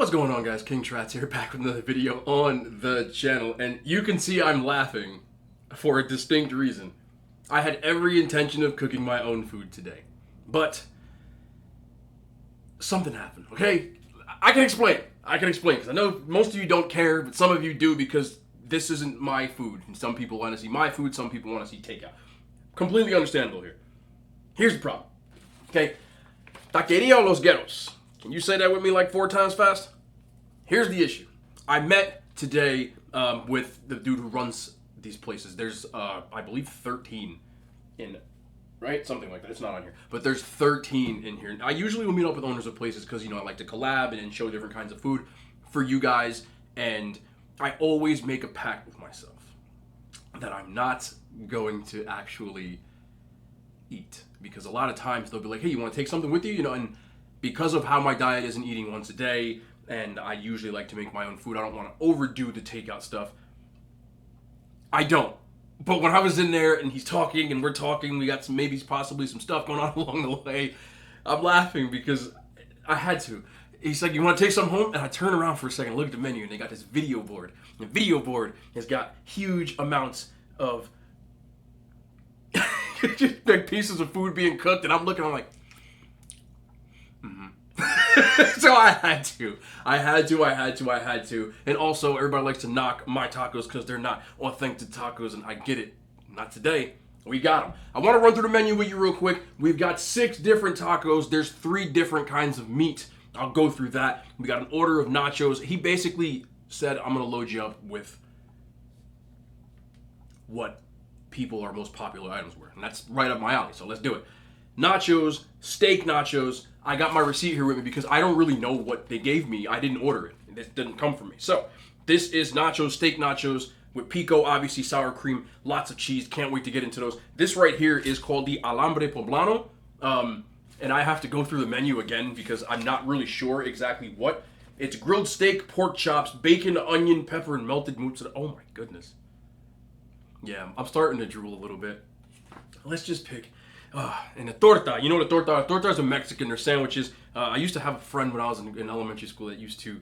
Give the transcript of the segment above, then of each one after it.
What's going on, guys? King Trats here, back with another video on the channel, and you can see I'm laughing for a distinct reason. I had every intention of cooking my own food today, but something happened, okay? I can explain, because I know most of you don't care, but some of you do, because this isn't my food, and some people want to see my food, some people want to see takeout. Completely understandable here. Here's the problem, okay? Taqueria o los Gueros. Can you say that with me like 4 times fast? Here's the issue. I met today with the dude who runs these places. There's, I believe, 13 in, right? Something like that. It's not on here. But there's 13 in here. I usually will meet up with owners of places because, you know, I like to collab and show different kinds of food for you guys. And I always make a pact with myself that I'm not going to actually eat. Because a lot of times they'll be like, hey, you want to take something with you? You know, and because of how my diet isn't eating once a day, and I usually like to make my own food, I don't want to overdo the takeout stuff. I don't. But when I was in there and he's talking and we're talking, we got some, maybe possibly some stuff going on along the way, I'm laughing because I had to. He's like, you want to take some home? And I turn around for a second, look at the menu, and they got this video board. The video board has got huge amounts of just big pieces of food being cooked, and I'm looking, I'm like, so I had to. And also, everybody likes to knock my tacos because they're not authentic tacos, and I get it. Not today. We got them. I want to run through the menu with you real quick. We've got 6 different tacos. There's 3 different kinds of meat. I'll go through that. We got an order of nachos. He basically said, I'm going to load you up with what people are most popular items were. And that's right up my alley, so let's do it. Nachos, steak nachos. I got my receipt here with me because I don't really know what they gave me. I didn't order it. It didn't come from me. So, this is nachos, steak nachos with pico, obviously sour cream, lots of cheese. Can't wait to get into those. This right here is called the alambre poblano. And I have to go through the menu again because I'm not really sure exactly what. It's grilled steak, pork chops, bacon, onion, pepper, and melted mozzarella. Oh my goodness. Yeah, I'm starting to drool a little bit. Let's just pick. And the torta, you know what a torta? A torta is a Mexican. They're sandwiches. I used to have a friend when I was in elementary school that used to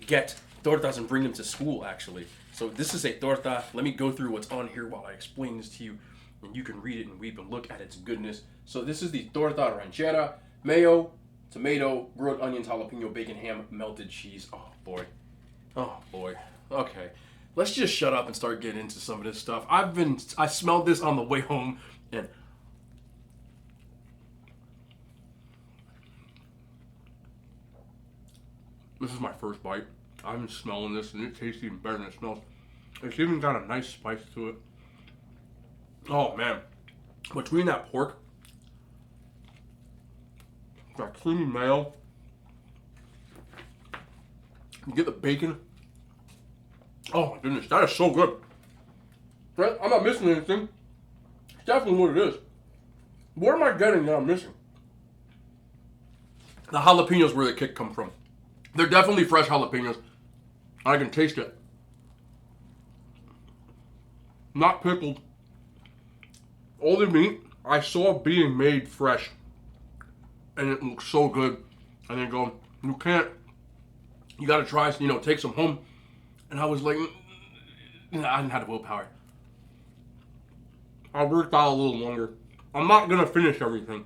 get tortas and bring them to school, actually. So this is a torta. Let me go through what's on here while I explain this to you, and you can read it and weep and look at its goodness. So this is the torta ranchera, mayo, tomato, grilled onions, jalapeno, bacon, ham, melted cheese. Oh boy. Oh boy. Okay. Let's just shut up and start getting into some of this stuff. I smelled this on the way home, and this is my first bite. I've been smelling this, and it tastes even better than it smells. It's even got a nice spice to it. Oh, man. Between that pork, that creamy mayo, you get the bacon. Oh, my goodness. That is so good. Right? I'm not missing anything. It's definitely what it is. What am I getting that I'm missing? The jalapenos where the kick come from. They're definitely fresh jalapenos. I can taste it. Not pickled. All the meat I saw being made fresh. And it looks so good. And they go, you gotta try, you know, take some home. And I was like, I didn't have the willpower. I worked out a little longer. I'm not gonna finish everything.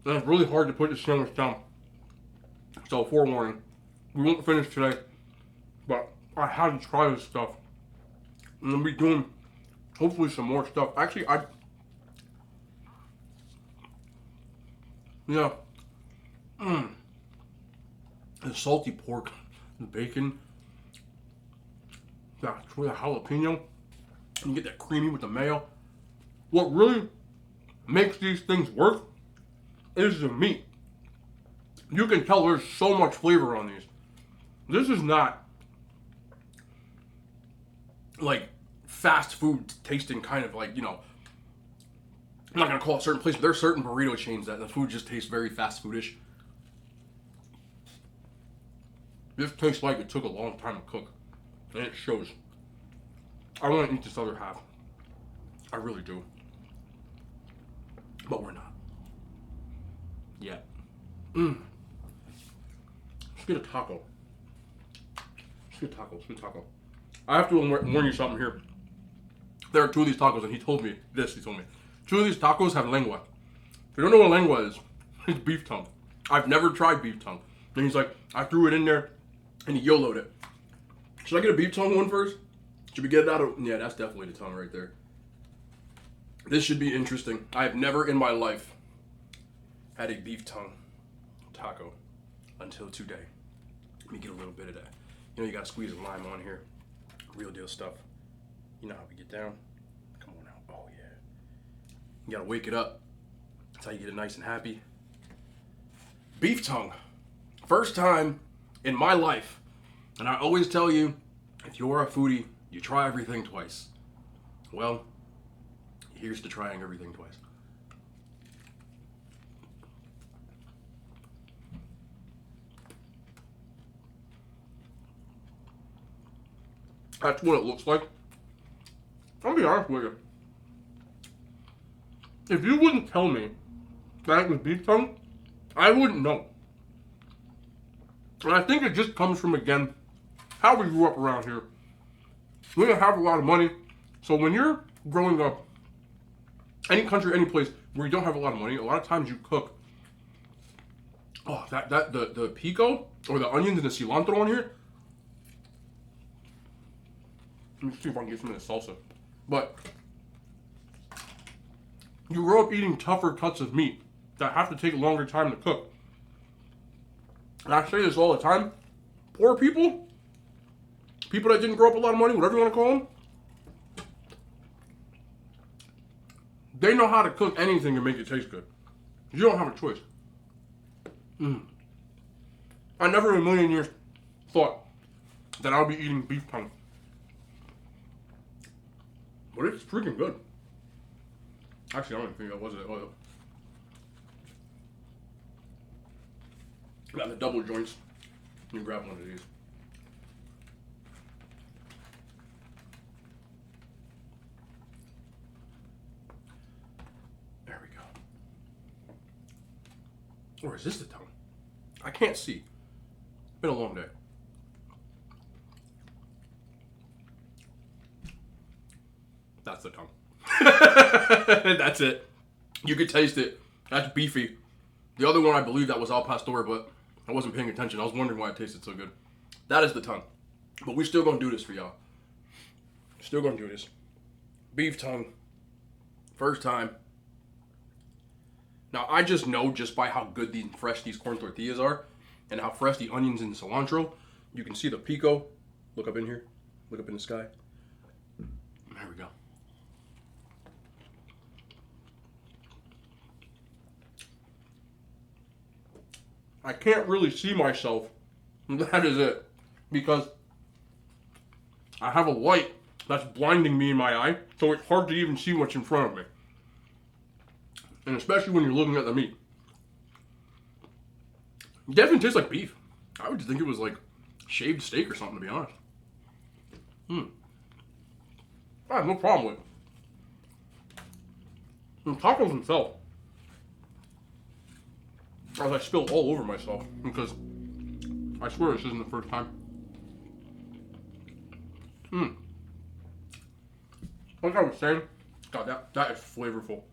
And it's really hard to put the sandwich down. So, forewarning, we won't finish today, but I had to try this stuff. And I'll be doing, hopefully, some more stuff. Actually, the salty pork, the bacon, the jalapeno, and you get that creamy with the mayo. What really makes these things work is the meat. You can tell there's so much flavor on these. This is not like fast food tasting kind of like, you know, I'm not going to call it certain places, but there are certain burrito chains that the food just tastes very fast foodish. This tastes like it took a long time to cook. And it shows. I want to eat this other half. I really do. But we're not. Yet. get a taco. Let's get a taco. Let's get a taco. I have to warn you something here. There are two of these tacos, and he told me this. He told me 2 of these tacos have lengua. If you don't know what lengua is, it's beef tongue. I've never tried beef tongue. And he's like, I threw it in there, and he YOLO'd it. Should I get a beef tongue one first? Should we get it out of... Yeah, that's definitely the tongue right there. This should be interesting. I have never in my life had a beef tongue taco until today. Let me get a little bit of that. You know, you gotta squeeze a lime on here. Real deal stuff. You know how we get down. Come on now. Oh, yeah. You gotta wake it up. That's how you get it nice and happy. Beef tongue. First time in my life. And I always tell you, if you're a foodie, you try everything twice. Well, here's to trying everything twice. That's what it looks like. I'll be honest with you. If you wouldn't tell me that it was beef tongue, I wouldn't know. And I think it just comes from, again, how we grew up around here. We didn't have a lot of money. So when you're growing up, any country, any place where you don't have a lot of money, a lot of times you cook. Oh, the pico or the onions and the cilantro on here. Let me see if I can get some of this salsa. But you grow up eating tougher cuts of meat that have to take a longer time to cook. And I say this all the time. Poor people, people that didn't grow up with a lot of money, whatever you want to call them, they know how to cook anything and make it taste good. You don't have a choice. I never in a million years thought that I would be eating beef tongue. But it's freaking good. Actually, I don't even think that was it. Oh, got the double joints. You grab one of these. There we go. Or is this the tongue? I can't see. It's been a long day. That's the tongue. That's it. You could taste it. That's beefy. The other one, I believe that was al pastor, but I wasn't paying attention. I was wondering why it tasted so good. That is the tongue. But we're still going to do this for y'all. Still going to do this. Beef tongue. First time. Now, I just know just by how good fresh these corn tortillas are and how fresh the onions and the cilantro. You can see the pico. Look up in here. Look up in the sky. There we go. I can't really see myself. That is it. Because I have a light that's blinding me in my eye, so it's hard to even see what's in front of me. And especially when you're looking at the meat. It definitely tastes like beef. I would think it was like shaved steak or something, to be honest. I have no problem with it. And tacos themselves. As I spill all over myself, because I swear this isn't the first time. Like I was saying, God, that is flavorful.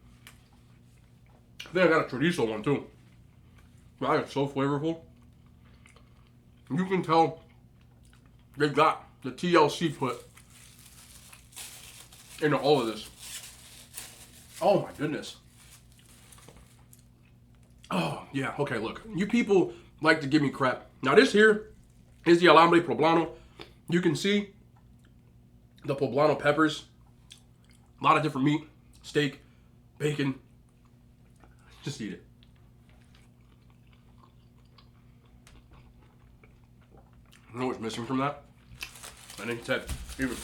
I think I got a chorizo one too. That is so flavorful. You can tell they got the TLC put into all of this. Oh my goodness. Oh, yeah, okay, look. You people like to give me crap. Now this here is the alambre poblano. You can see the poblano peppers. A lot of different meat, steak, bacon. Just eat it. You know what's missing from that? I think it's that even.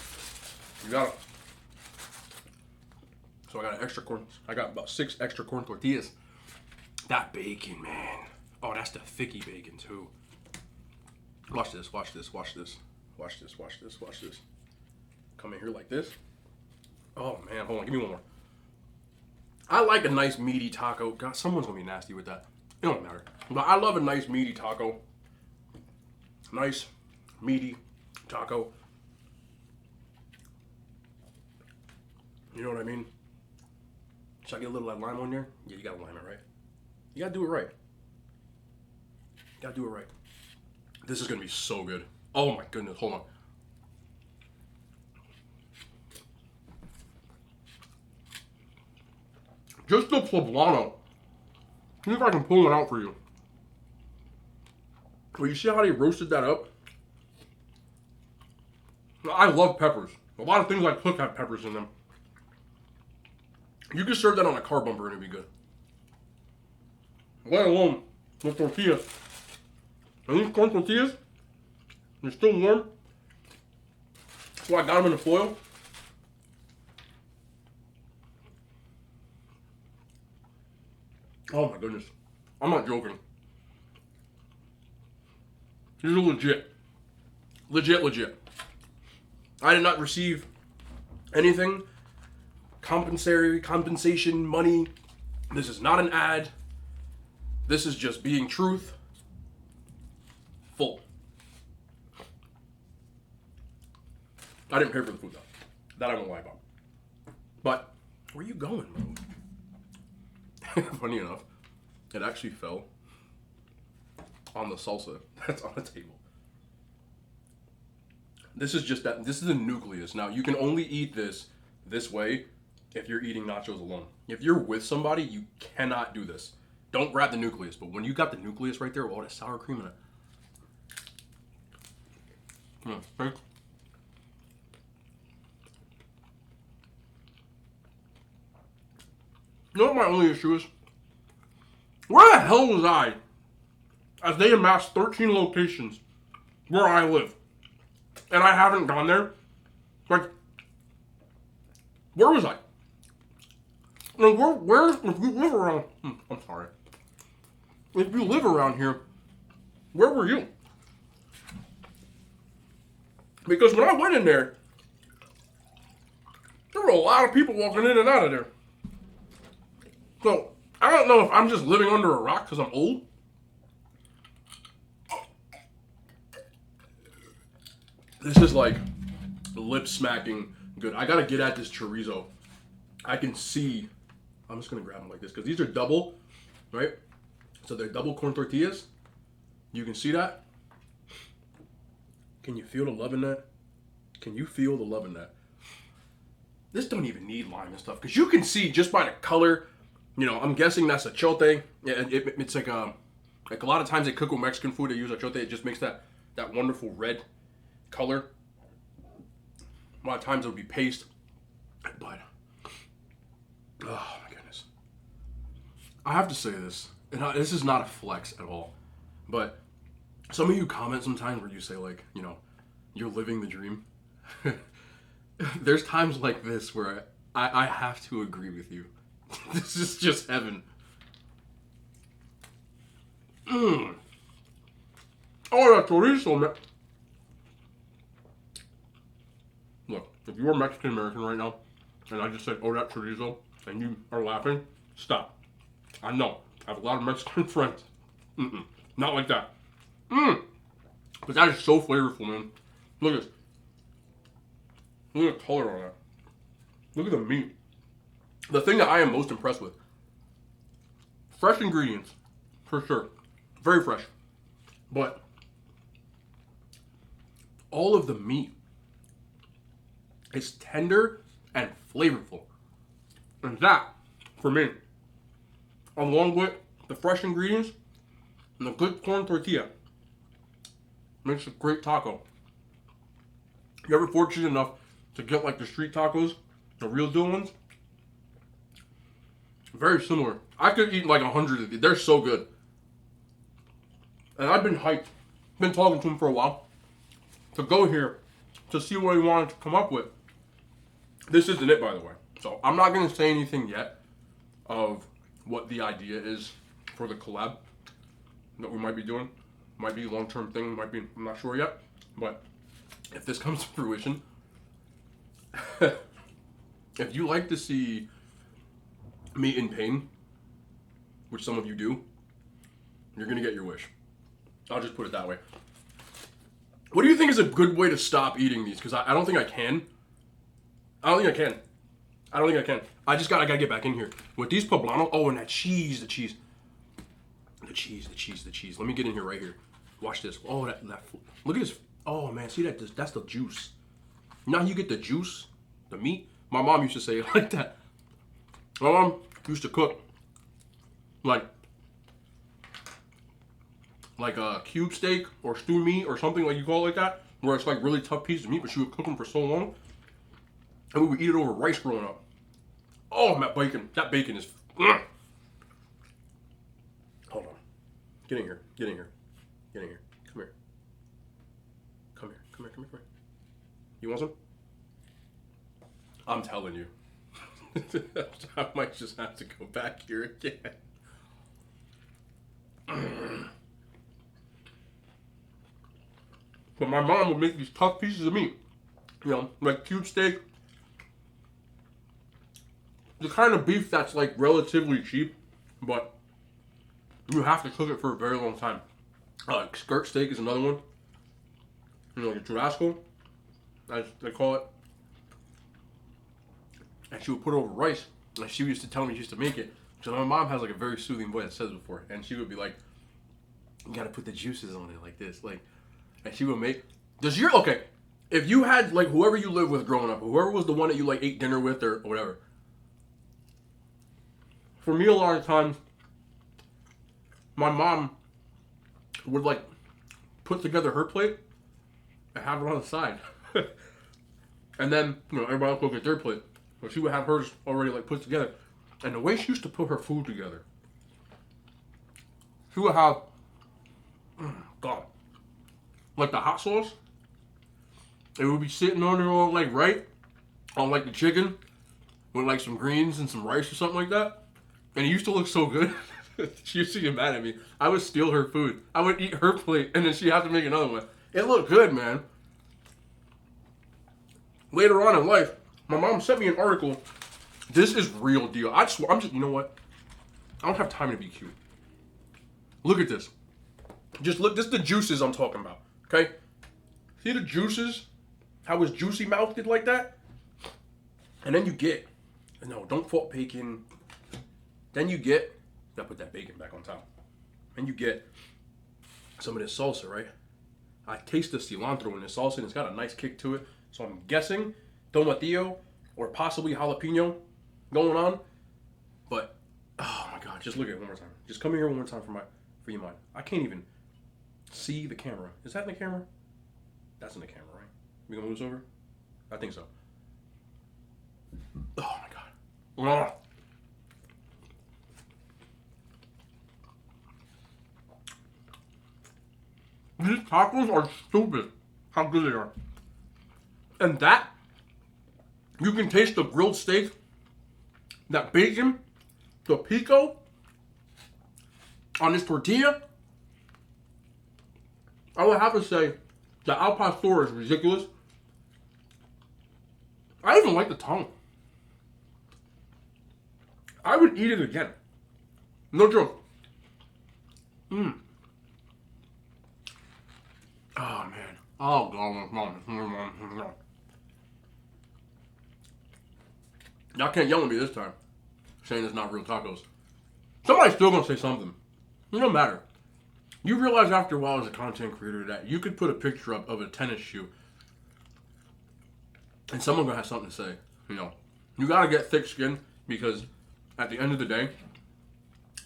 You got it. So I got an extra corn. I got about 6 extra corn tortillas. That bacon, man. Oh, that's the thicky bacon too. Watch this, watch this, watch this. Watch this, watch this, watch this. Come in here like this. Oh man, hold on, give me one more. I like a nice meaty taco. God, someone's gonna be nasty with that. It don't matter. But I love a nice meaty taco. Nice, meaty taco. You know what I mean? Should I get a little of that lime on there? Yeah, you gotta lime it, right? You gotta do it right. You gotta do it right. This is gonna be so good. Oh my goodness, hold on. Just the poblano. See if I can pull one out for you. Well, you see how they roasted that up? I love peppers. A lot of things I cook have peppers in them. You can serve that on a car bumper and it'd be good. Let alone with tortillas. And these corn tortillas, they're still warm. So I got them in the foil. Oh my goodness. I'm not joking. These are legit. Legit. I did not receive anything. Compensation, money. This is not an ad. This is just being truth. Full. I didn't pay for the food though. That I won't lie about. But where are you going, bro? Funny enough, it actually fell on the salsa that's on the table. This is just that. This is the nucleus. Now you can only eat this way if you're eating nachos alone. If you're with somebody, you cannot do this. Don't grab the nucleus. But when you got the nucleus right there, oh, that sour cream in it. Okay. You know what my only issue is? Where the hell was I as they amassed 13 locations where I live? And I haven't gone there? Like, where was I? Like, where, if you live around, I'm sorry. If you live around here, where were you? Because when I went in there were a lot of people walking in and out of there. So, I don't know if I'm just living under a rock because I'm old. This is like lip smacking good. I gotta get at this chorizo. I can see, I'm just gonna grab them like this because these are double, right? So they're double corn tortillas. You can see that. Can you feel the love in that? Can you feel the love in that? This don't even need lime and stuff because you can see just by the color. You know, I'm guessing that's achote. Yeah, it's like a lot of times they cook with Mexican food. They use achote. It just makes that wonderful red color. A lot of times it'll be paste, but oh my goodness, I have to say this, and this is not a flex at all, but some of you comment sometimes where you say like, you know, you're living the dream. There's times like this where I have to agree with you. This is just heaven. Oh, that chorizo, man. Look, if you are Mexican American right now, and I just said, oh, that chorizo, and you are laughing, stop. I know. I have a lot of Mexican friends. Not like that. But that is so flavorful, man. Look at this. Look at the color on that. Look at the meat. The thing that I am most impressed with, fresh ingredients, for sure. Very fresh. But all of the meat is tender and flavorful. And that, for me, along with the fresh ingredients and the good corn tortilla, makes a great taco. If you're ever fortunate enough to get like the street tacos, the real deal ones, very similar. I could eat like 100 of these. They're so good. And I've been hyped. Been talking to him for a while to go here to see what he wanted to come up with. This isn't it, by the way. So I'm not going to say anything yet of what the idea is for the collab that we might be doing. Might be a long-term thing. Might be, I'm not sure yet. But if this comes to fruition, if you like to see me in pain, which some of you do, you're going to get your wish. I'll just put it that way. What do you think is a good way to stop eating these? Because I don't think I can. I don't think I can. I don't think I can. I gotta get back in here. With these poblano, oh, and that cheese, the cheese. The cheese. Let me get in here right here. Watch this. Oh, that look at this. Oh, man, see that? That's the juice. Now you get the juice, the meat. My mom used to say it like that. My mom used to cook like a cube steak or stew meat or something like you call it like that, where it's like really tough pieces of meat, but she would cook them for so long, and we would eat it over rice growing up. Oh, that bacon is. Hold on, get in here. Come here. You want some? I'm telling you. I might just have to go back here again. But my mom would make these tough pieces of meat. You know, like cube steak. The kind of beef that's like relatively cheap, but you have to cook it for a very long time. Skirt steak is another one. You know, like a churrasco, as they call it. And she would put it over rice. And she used to tell me she used to make it. So my mom has like a very soothing voice that says it before. And she would be like, you gotta put the juices on it like this. Like, and she would make, okay, if you had like whoever you lived with growing up, whoever was the one that you like ate dinner with or whatever. For me, a lot of times, my mom would like put together her plate and have it on the side. And then, you know, everybody else would get their plate. But she would have hers already like put together. And the way she used to put her food together, she would have, God, like the hot sauce. It would be sitting on there all like right on like the chicken with like some greens and some rice or something like that. And it used to look so good. She used to get mad at me. I would steal her food. I would eat her plate and then she'd have to make another one. It looked good, man. Later on in life, my mom sent me an article. This is real deal. I'm just, you know what? I don't have time to be cute. Look at this. Just look, this is the juices I'm talking about, okay? See the juices? How his juicy mouth did like that? And then you get, no, don't fault bacon. Then you get, gotta put that bacon back on top. And you get some of this salsa, right? I taste the cilantro in this salsa and it's got a nice kick to it. So I'm guessing tomatillo or possibly jalapeno going on. But, oh my God, just look at it one more time. Just come here one more time for your mind. I can't even see the camera. Is that in the camera? That's in the camera, right? We gonna move this over? I think so. Oh my God. Ugh. These tacos are stupid how good they are. And that, you can taste the grilled steak, that bacon, the pico on this tortilla. I would have to say the al pastor is ridiculous. I even like the tongue. I would eat it again. No joke. Oh man. Oh God. Y'all can't yell at me this time, saying it's not real tacos. Somebody's still gonna say something. It don't matter. You realize after a while as a content creator that you could put a picture up of a tennis shoe and someone gonna have something to say. You know, you gotta get thick skin because at the end of the day,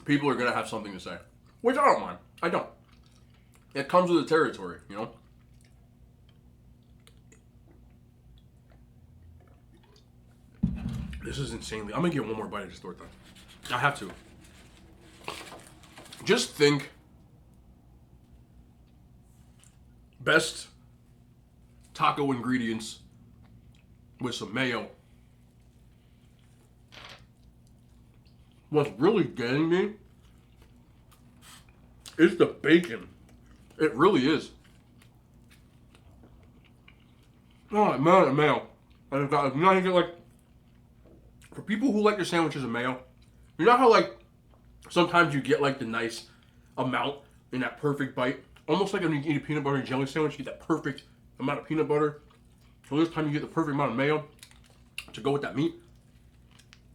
people are gonna have something to say. Which I don't mind. I don't. It comes with the territory, you know? This is insanely. I'm gonna get one more bite of this torta. I have to. Just think. Best taco ingredients with some mayo. What's really getting me is the bacon. It really is. Oh man, the mayo. And you know how you get like, for people who like their sandwiches of mayo, you know how like sometimes you get like the nice amount in that perfect bite almost like when you eat a peanut butter and jelly sandwich, you get that perfect amount of peanut butter. So this time you get the perfect amount of mayo to go with that meat.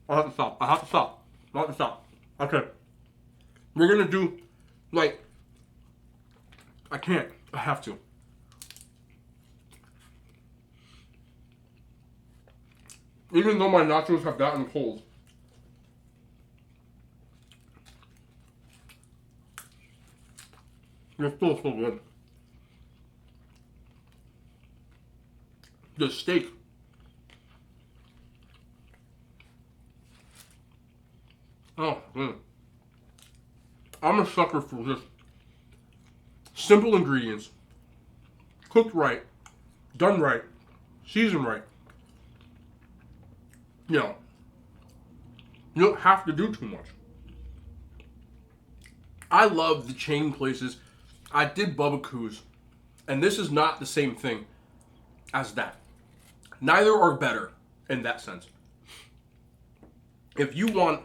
I have to stop. I have to stop. I have to stop. Okay. We're gonna do, like, I can't. I have to. Even though my nachos have gotten cold. They're still so good. The steak. Oh, man. I'm a sucker for just simple ingredients. Cooked right. Done right. Seasoned right. You know, you don't have to do too much. I love the chain places. I did Bubba and this is not the same thing as that. Neither are better in that sense. If you want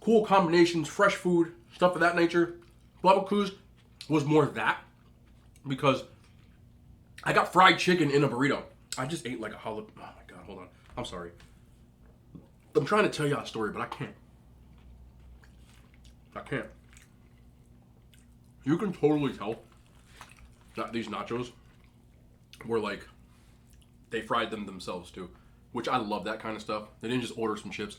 cool combinations, fresh food, stuff of that nature, Bubba was more that, because I got fried chicken in a burrito. I just ate like a jalapeno. Oh my god, hold on. I'm sorry. I'm trying to tell you a story, but I can't. I can't. You can totally tell that these nachos were like, they fried them themselves too, which I love that kind of stuff. They didn't just order some chips.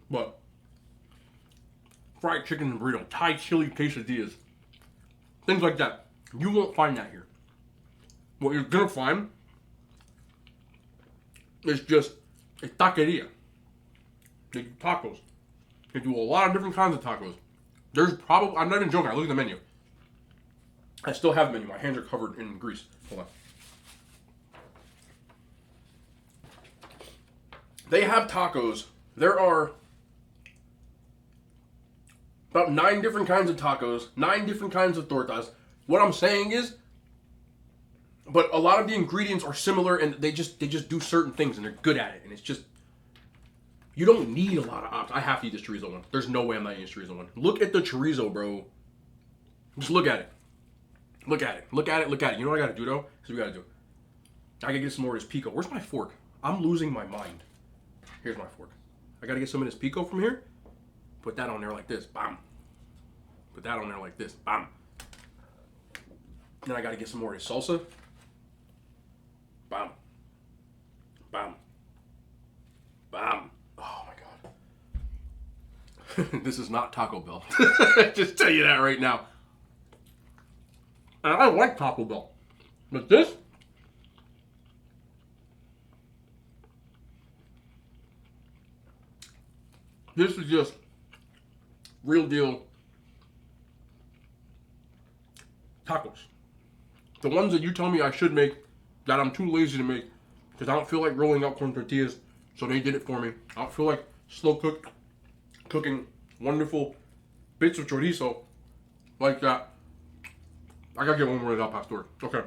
But fried chicken and burrito, Thai chili quesadillas, things like that. You won't find that here. What you're gonna find is just a taqueria. They do tacos. They do a lot of different kinds of tacos. There's probably, I'm not even joking, I look at the menu. I still have the menu. My hands are covered in grease. Hold on. They have tacos. There are about 9 different kinds of tacos, 9 different kinds of tortas. What I'm saying is, but a lot of the ingredients are similar, and they just do certain things, and they're good at it. And it's just, you don't need a lot of options. I have to eat this chorizo one. There's no way I'm not eating this chorizo one. Look at the chorizo, bro. Just look at it. Look at it. Look at it. Look at it. You know what I gotta do though? Here's what we gotta do. I gotta get some more of this pico. Where's my fork? I'm losing my mind. Here's my fork. I gotta get some of this pico from here. Put that on there like this. Bam. Put that on there like this. Bam. Then I gotta get some more of this salsa. Bam. Bam. Bam. Oh my god. This is not Taco Bell. Just tell you that right now. And I like Taco Bell. But this? This is just real deal tacos. The ones that you tell me I should make, that I'm too lazy to make, because I don't feel like rolling up corn tortillas, so they did it for me. I don't feel like slow cooking wonderful bits of chorizo like that. I gotta get one more of that pastor. Okay.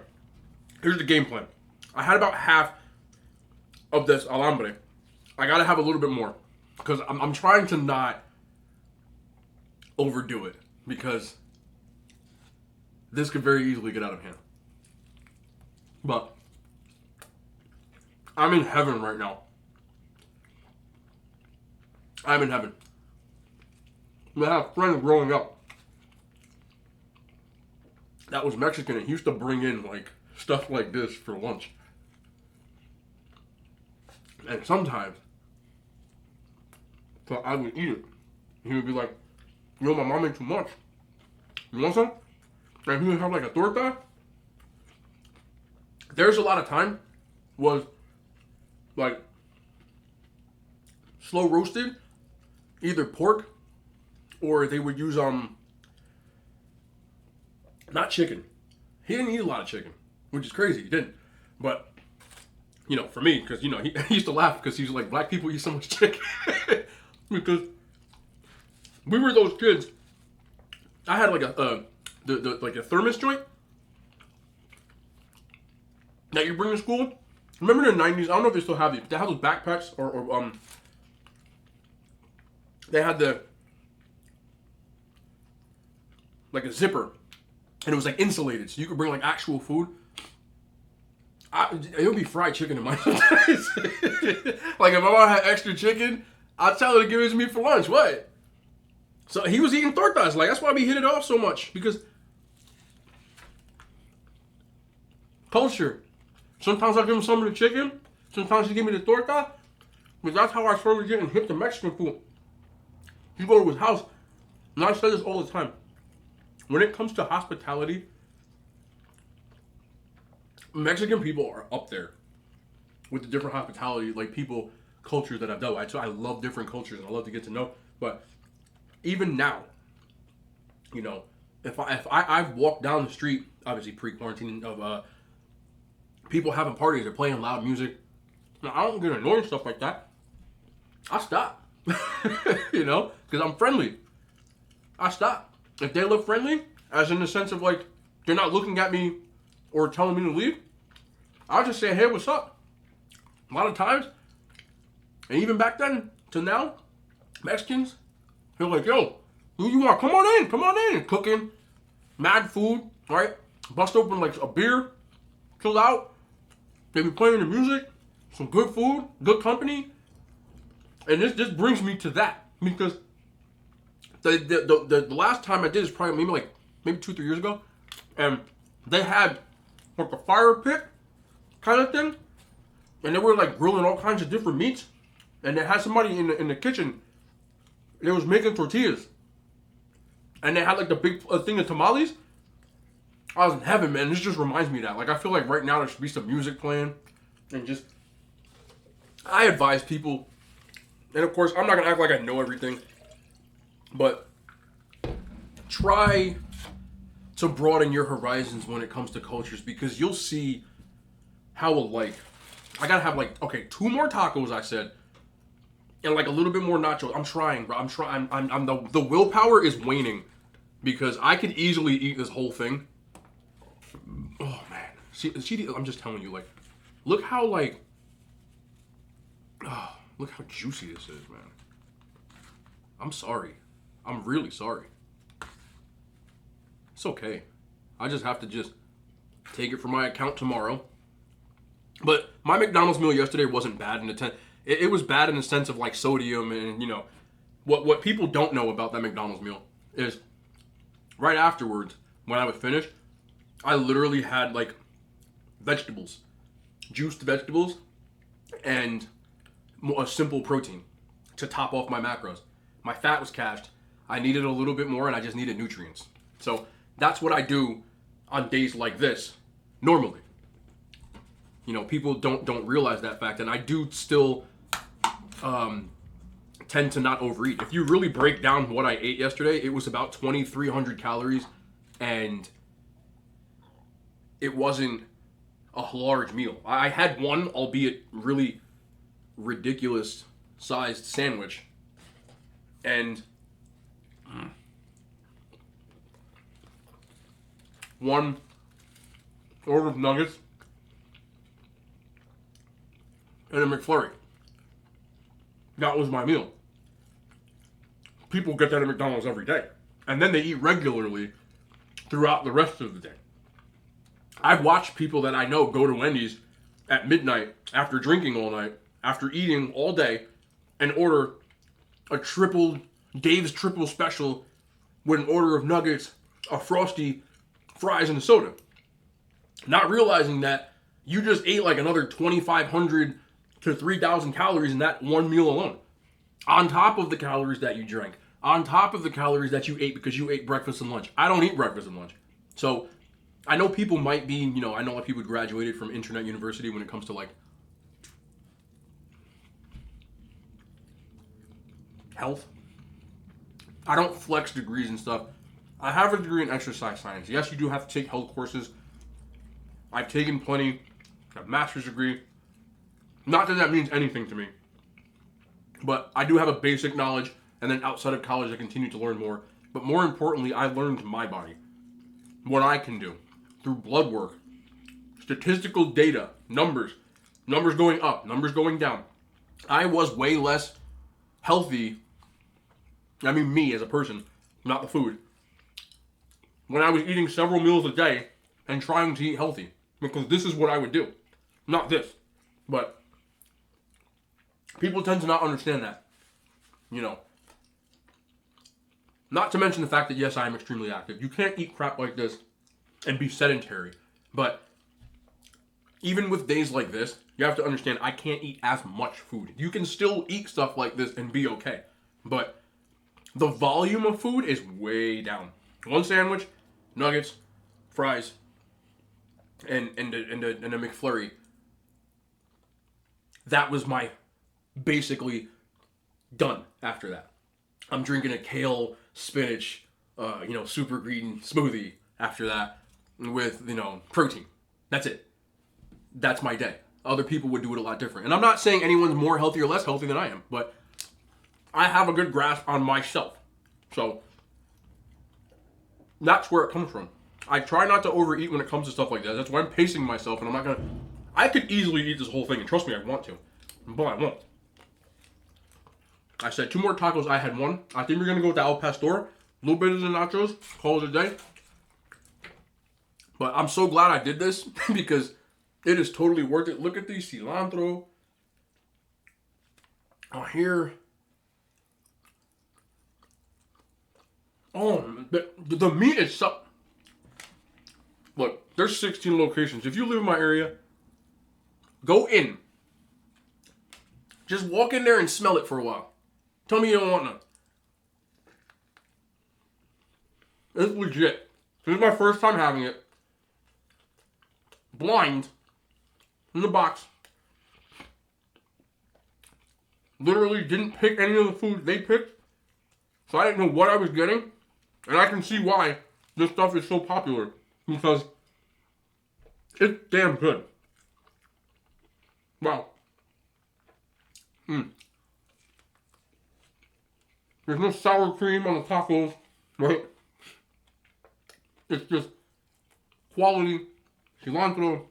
Here's the game plan. I had about half of this alambre. I gotta have a little bit more, because I'm trying to not overdo it, because this could very easily get out of hand. But I'm in heaven right now. I'm in heaven. I have friends growing up that was Mexican, and he used to bring in like stuff like this for lunch. And sometimes, so I would eat it. He would be like, "Yo, my mom made too much. You want some?" And he would have like a torta. There's a lot of time was like slow roasted, either pork or they would use not chicken. He didn't eat a lot of chicken, which is crazy. He didn't. But you know, for me, because you know, he used to laugh because he's like, black people eat so much chicken. Because we were those kids. I had like like a thermos joint that you bring to school. Remember in the 90s? I don't know if they still have these. But they have those backpacks or they had the like a zipper, and it was like insulated, so you could bring like actual food. It would be fried chicken in my house. Like if my mom had extra chicken, I'd tell her to give it to me for lunch. What? So he was eating tortas. Like that's why we hit it off so much, because culture. Sometimes I give him some of the chicken. Sometimes he give me the torta. But that's how I started getting hip to Mexican food. You go to his house, and I say this all the time. When it comes to hospitality, Mexican people are up there with the different hospitality, like people, cultures that I've dealt with. So I love different cultures and I love to get to know. But even now, you know, if I've walked down the street, obviously pre-quarantine, of people having parties, they're playing loud music. Now, I don't get annoyed and stuff like that. I stop, you know, because I'm friendly. I stop. If they look friendly, as in the sense of like they're not looking at me or telling me to leave, I'll just say, hey, what's up? A lot of times, and even back then to now, Mexicans, they're like, yo, who you want? Come on in. Cooking, mad food, right? Bust open like a beer, chill out. They be playing the music, some good food, good company. And this brings me to that, because the last time I did is probably maybe 2-3 years ago, and they had like a fire pit kind of thing, and they were like grilling all kinds of different meats, and they had somebody in the kitchen. They was making tortillas, and they had like the big thing of tamales. I was in heaven, man. This just reminds me of that. Like I feel like right now there should be some music playing, and just I advise people, and of course I'm not gonna act like I know everything, but try to broaden your horizons when it comes to cultures, because you'll see how alike. I gotta have like, okay, 2 more tacos, I said, and like a little bit more nachos. I'm trying, bro. I'm trying. I'm the willpower is waning, because I could easily eat this whole thing. Oh man, see, I'm just telling you, like, look how like, oh, look how juicy this is, man. I'm sorry. I'm really sorry. It's okay. I just have to just take it from my account tomorrow. But my McDonald's meal yesterday wasn't bad in the it was bad in the sense of like sodium, and you know what people don't know about that McDonald's meal is right afterwards, when I was finished, I literally had like vegetables, juiced vegetables, and a simple protein to top off my macros. My fat was cached. I needed a little bit more, and I just needed nutrients. So that's what I do on days like this normally. You know, people don't realize that fact, and I do still tend to not overeat. If you really break down what I ate yesterday, it was about 2,300 calories, and it wasn't a large meal. I had one, albeit really ridiculous sized sandwich, and one order of nuggets and a McFlurry. That was my meal. People get that at McDonald's every day, and then they eat regularly throughout the rest of the day. I've watched people that I know go to Wendy's at midnight after drinking all night, after eating all day, and order a Dave's triple special with an order of nuggets, a Frosty, fries, and a soda. Not realizing that you just ate like another 2,500 to 3,000 calories in that one meal alone. On top of the calories that you drank. On top of the calories that you ate because you ate breakfast and lunch. I don't eat breakfast and lunch. So I know people might be, you know, I know a lot of people graduated from internet university when it comes to like health. I don't flex degrees and stuff. I have a degree in exercise science. Yes, you do have to take health courses. I've taken plenty. I have a master's degree. Not that that means anything to me. But I do have a basic knowledge, and then outside of college I continue to learn more. But more importantly, I learned my body. What I can do. Through blood work. Statistical data. Numbers. Numbers going up. Numbers going down. I was way less healthy I mean me as a person, not the food, when I was eating several meals a day and trying to eat healthy. Because this is what I would do. Not this. But people tend to not understand that. You know. Not to mention the fact that, yes, I am extremely active. You can't eat crap like this and be sedentary. But even with days like this, you have to understand I can't eat as much food. You can still eat stuff like this and be okay. But the volume of food is way down. One sandwich, nuggets, fries, and a McFlurry. That was my basically done after that. I'm drinking a kale, spinach, super green smoothie after that with, protein. That's it. That's my day. Other people would do it a lot different. And I'm not saying anyone's more healthy or less healthy than I am, but I have a good grasp on myself. So that's where it comes from. I try not to overeat when it comes to stuff like that. That's why I'm pacing myself, and I'm not going to... I could easily eat this whole thing, and trust me, I want to. But I won't. I said 2 more tacos. I had 1. I think we're going to go with the Al Pastor. A little bit of the nachos. Call it a day. But I'm so glad I did this because it is totally worth it. Look at these cilantro. Oh, here. Oh, the meat is so... Look, there's 16 locations. If you live in my area, go in. Just walk in there and smell it for a while. Tell me you don't want none. It's legit. This is my first time having it. Blind. In the box. Literally didn't pick any of the food they picked. So I didn't know what I was getting. And I can see why this stuff is so popular. Because it's damn good. Wow. There's no sour cream on the tacos, right? It's just quality, cilantro,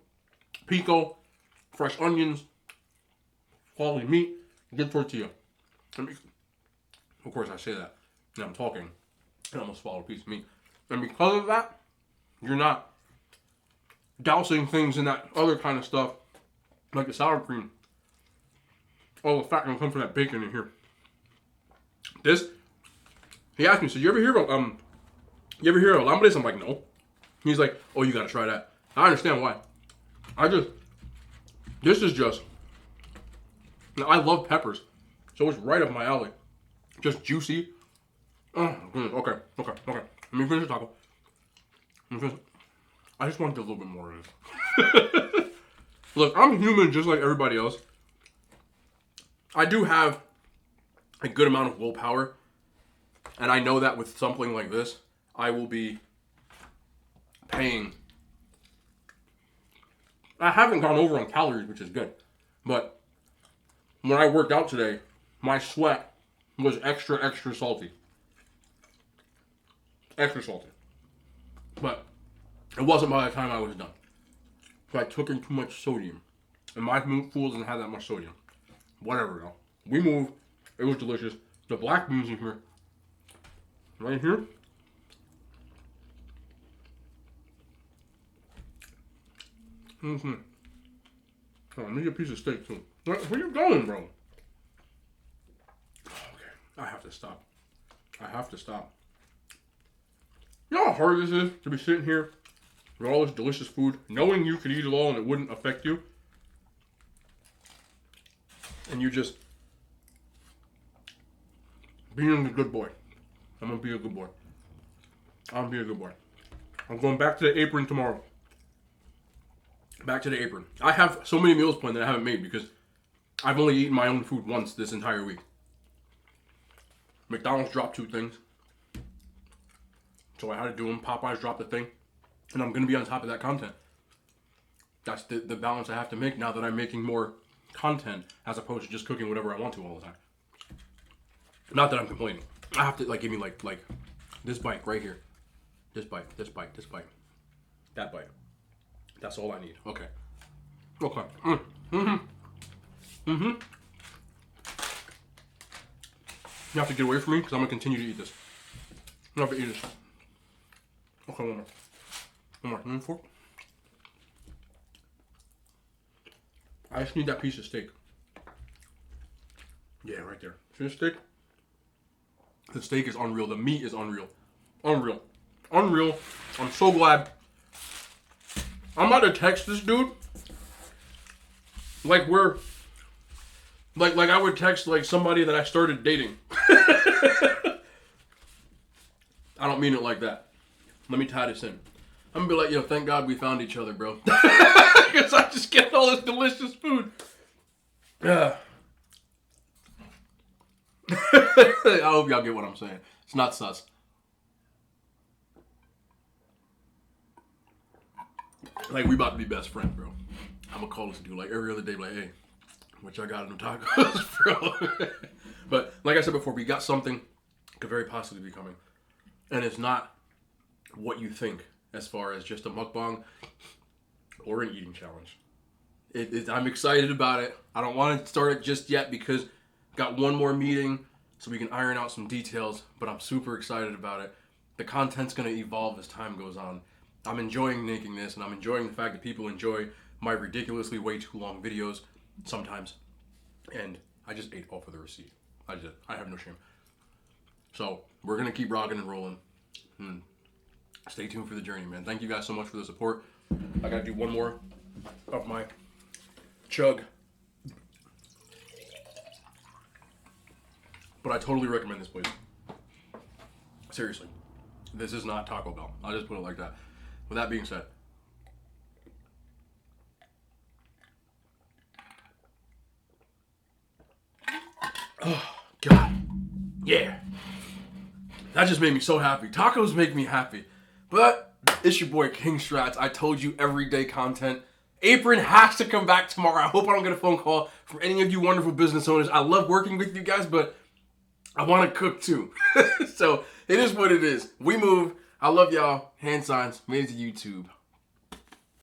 pico, fresh onions, quality meat, good tortilla. Of course I say that, and I'm talking, and I almost swallowed a piece of meat. And because of that, you're not dousing things in that other kind of stuff, like the sour cream. All the fat gonna come from that bacon in here. This, he asked me, so you ever hear about lambres? I'm like, no. He's like, oh, you gotta try that. I understand why. This is just, I love peppers, so it's right up my alley. Just juicy. Oh, goodness. Okay. Let me finish the taco. I just want to do a little bit more of this. Look, I'm human just like everybody else. I do have a good amount of willpower. And I know that with something like this, I will be paying. I haven't gone over on calories, which is good. But when I worked out today, my sweat was extra salty. Extra salty. But it wasn't by the time I was done. So I took in too much sodium. And my food doesn't have that much sodium. Whatever, though. We moved. It was delicious. The black beans in here. Right here. Oh, let me get a piece of steak, too. Where you going, bro? Okay. I have to stop. You know how hard this is to be sitting here with all this delicious food, knowing you could eat it all and it wouldn't affect you? And you just being a good boy. I'm gonna be a good boy. I'm going back to the apron tomorrow. Back to the apron. I have so many meals planned that I haven't made because I've only eaten my own food once this entire week. McDonald's dropped 2 things. So I had to do them. Popeyes dropped a thing. And I'm going to be on top of that content. That's the balance I have to make now that I'm making more content as opposed to just cooking whatever I want to all the time. Not that I'm complaining. I have to give me like this bite right here. This bite. That bite. That's all I need. Okay. You have to get away from me because I'm gonna continue to eat this. I'm gonna have to eat this. Okay, one more. One more. One fork. I just need that piece of steak. Yeah, right there. See the steak? The steak is unreal. The meat is unreal. Unreal. Unreal. I'm so glad. I'm about to text this dude. Like we're... Like I would text like somebody that I started dating. I don't mean it like that. Let me tie this in. I'm gonna be like, yo, thank God we found each other, bro. Because I just get all this delicious food. I hope y'all get what I'm saying. It's not sus. Like, we about to be best friends, bro. I'm gonna call this dude like every other day, like, hey, what y'all got in them tacos, bro? But like I said before, we got something could very possibly be coming. And it's not what you think as far as just a mukbang or an eating challenge. I'm excited about it. I don't want to start it just yet because got one more meeting so we can iron out some details, but I'm super excited about it. The content's going to evolve as time goes on. I'm enjoying making this, and I'm enjoying the fact that people enjoy my ridiculously way too long videos sometimes. And I just ate off of the receipt. I have no shame. So we're going to keep rocking and rolling. Stay tuned for the journey, man. Thank you guys so much for the support. I got to do one more of my chug. But I totally recommend this place. Seriously. This is not Taco Bell. I'll just put it like that. With that being said, oh, God. Yeah. That just made me so happy. Tacos make me happy. But it's your boy King Strats. I told you, everyday content. Apron has to come back tomorrow. I hope I don't get a phone call from any of you wonderful business owners. I love working with you guys, but I want to cook too. So it is what it is. We move. I love y'all. Hand signs. Made it to YouTube.